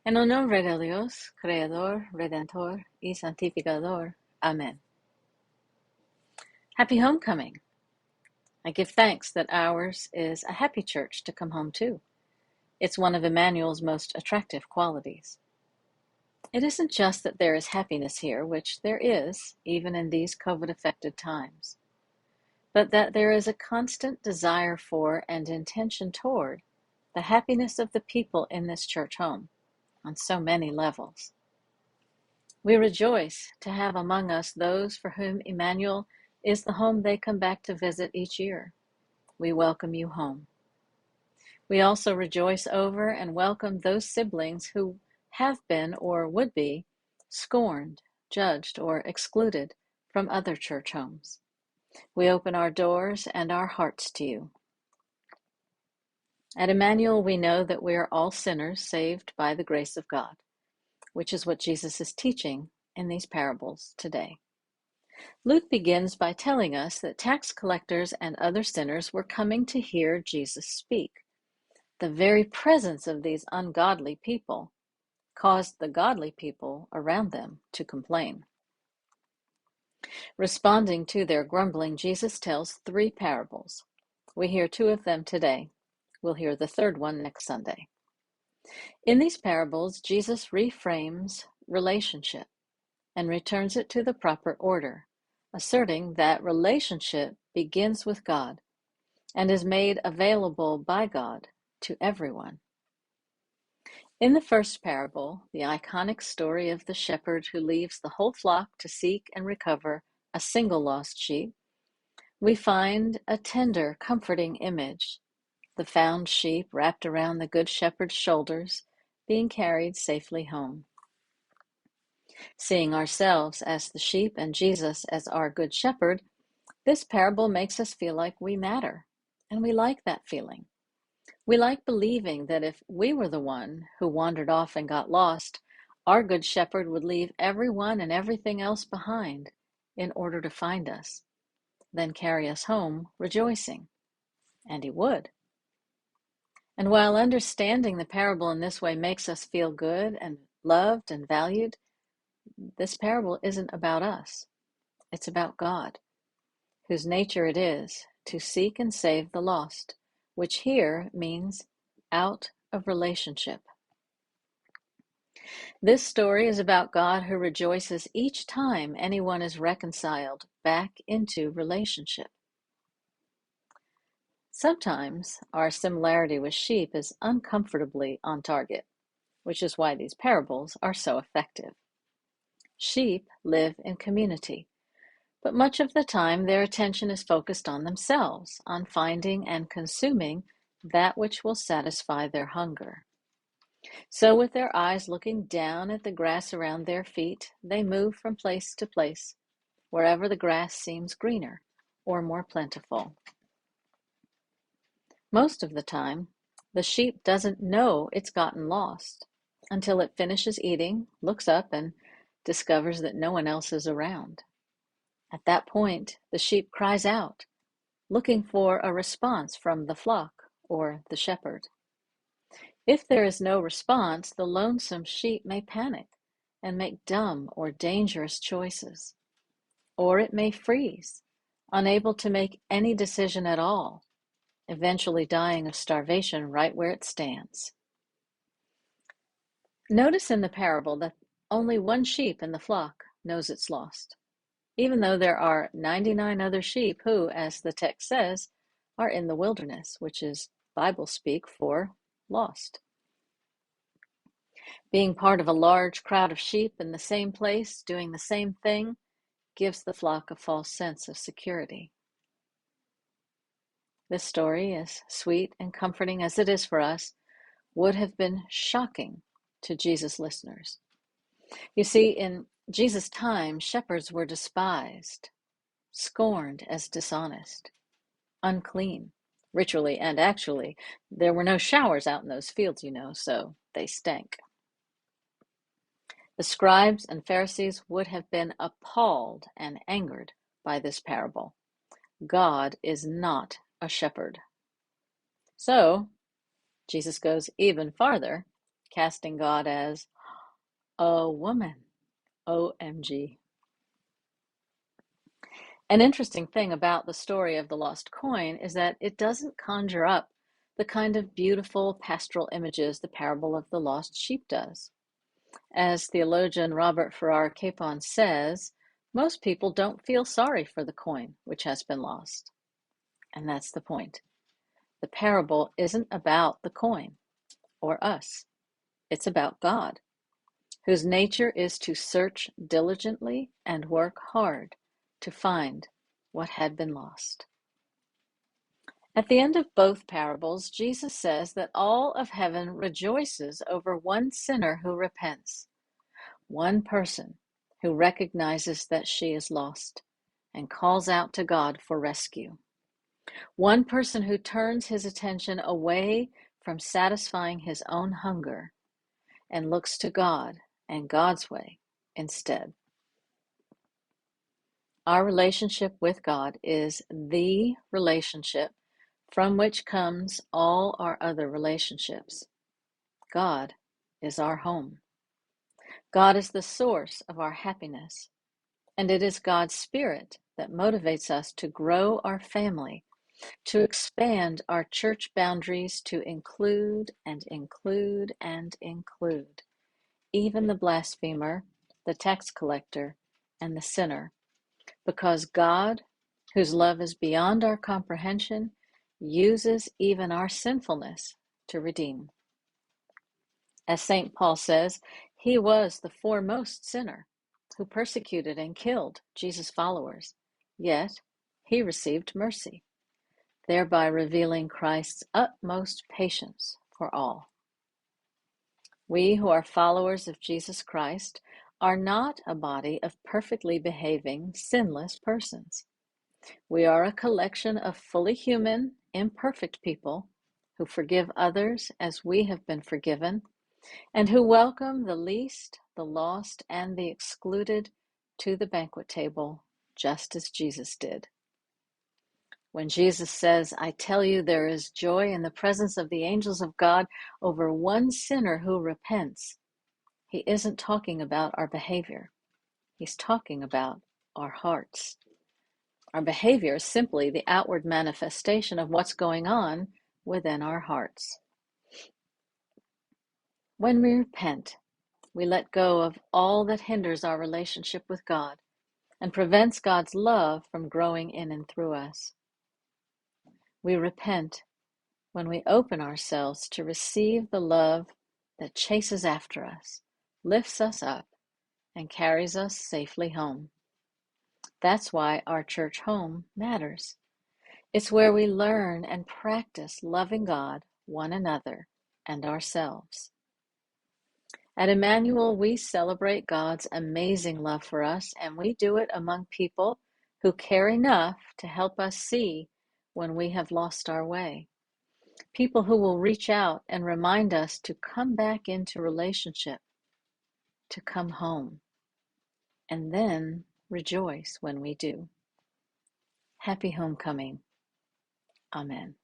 En el nombre de Dios, Creador, Redentor y Santificador. Amen. Happy homecoming. I give thanks that ours is a happy church to come home to. It's one of Emmanuel's most attractive qualities. It isn't just that there is happiness here, which there is, even in these COVID-affected times, but that there is a constant desire for and intention toward the happiness of the people in this church home on so many levels. We rejoice to have among us those for whom Emmanuel is the home they come back to visit each year. We welcome you home. We also rejoice over and welcome those siblings who have been or would be scorned, judged, or excluded from other church homes. We open our doors and our hearts to you. At Emmanuel, we know that we are all sinners saved by the grace of God, which is what Jesus is teaching in these parables today. Luke begins by telling us that tax collectors and other sinners were coming to hear Jesus speak. The very presence of these ungodly people caused the godly people around them to complain. Responding to their grumbling, Jesus tells 3 parables. We hear 2 of them today. We'll hear the 3rd one next Sunday. In these parables, Jesus reframes relationship and returns it to the proper order, asserting that relationship begins with God and is made available by God to everyone. In the first parable, the iconic story of the shepherd who leaves the whole flock to seek and recover a single lost sheep, we find a tender, comforting image, the found sheep wrapped around the good shepherd's shoulders, being carried safely home. Seeing ourselves as the sheep and Jesus as our good shepherd, this parable makes us feel like we matter, and we like that feeling. We like believing that if we were the one who wandered off and got lost, our good shepherd would leave everyone and everything else behind in order to find us, then carry us home rejoicing. And he would. And while understanding the parable in this way makes us feel good and loved and valued, this parable isn't about us. It's about God, whose nature it is to seek and save the lost, which here means out of relationship. This story is about God who rejoices each time anyone is reconciled back into relationship. Sometimes our similarity with sheep is uncomfortably on target, which is why these parables are so effective. Sheep live in community, but much of the time their attention is focused on themselves, on finding and consuming that which will satisfy their hunger. So with their eyes looking down at the grass around their feet, they move from place to place, wherever the grass seems greener or more plentiful. Most of the time, the sheep doesn't know it's gotten lost until it finishes eating, looks up, and discovers that no one else is around. At that point, the sheep cries out, looking for a response from the flock or the shepherd. If there is no response, the lonesome sheep may panic and make dumb or dangerous choices. Or it may freeze, unable to make any decision at all, eventually dying of starvation right where it stands. Notice in the parable that only one sheep in the flock knows it's lost, even though there are 99 other sheep who, as the text says, are in the wilderness, which is Bible speak for lost. Being part of a large crowd of sheep in the same place, doing the same thing, gives the flock a false sense of security. This story, as sweet and comforting as it is for us, would have been shocking to Jesus' listeners. You see, in Jesus' time, shepherds were despised, scorned as dishonest, unclean, ritually and actually. There were no showers out in those fields, so they stank. The scribes and Pharisees would have been appalled and angered by this parable. God is not a shepherd. So, Jesus goes even farther casting God as a woman. OMG. An interesting thing about the story of the lost coin is that it doesn't conjure up the kind of beautiful pastoral images the parable of the lost sheep does. As theologian Robert Farrar Capon says, most people don't feel sorry for the coin which has been lost. And that's the point. The parable isn't about the coin or us. It's about God, whose nature is to search diligently and work hard to find what had been lost. At the end of both parables, Jesus says that all of heaven rejoices over one sinner who repents, one person who recognizes that she is lost and calls out to God for rescue, one person who turns his attention away from satisfying his own hunger and looks to God and God's way instead. Our relationship with God is the relationship from which comes all our other relationships. God is our home. God is the source of our happiness, and it is God's Spirit that motivates us to grow our family, to expand our church boundaries to include and include and include even the blasphemer, the tax collector, and the sinner, because God, whose love is beyond our comprehension, uses even our sinfulness to redeem. As St. Paul says, he was the foremost sinner who persecuted and killed Jesus' followers, yet he received mercy, thereby revealing Christ's utmost patience for all. We who are followers of Jesus Christ are not a body of perfectly behaving, sinless persons. We are a collection of fully human, imperfect people who forgive others as we have been forgiven, and who welcome the least, the lost, and the excluded to the banquet table, just as Jesus did. When Jesus says, "I tell you, there is joy in the presence of the angels of God over one sinner who repents," he isn't talking about our behavior. He's talking about our hearts. Our behavior is simply the outward manifestation of what's going on within our hearts. When we repent, we let go of all that hinders our relationship with God and prevents God's love from growing in and through us. We repent when we open ourselves to receive the love that chases after us, lifts us up, and carries us safely home. That's why our church home matters. It's where we learn and practice loving God, one another, and ourselves. At Emmanuel, we celebrate God's amazing love for us, and we do it among people who care enough to help us see when we have lost our way. People who will reach out and remind us to come back into relationship, to come home, and then rejoice when we do. Happy homecoming. Amen.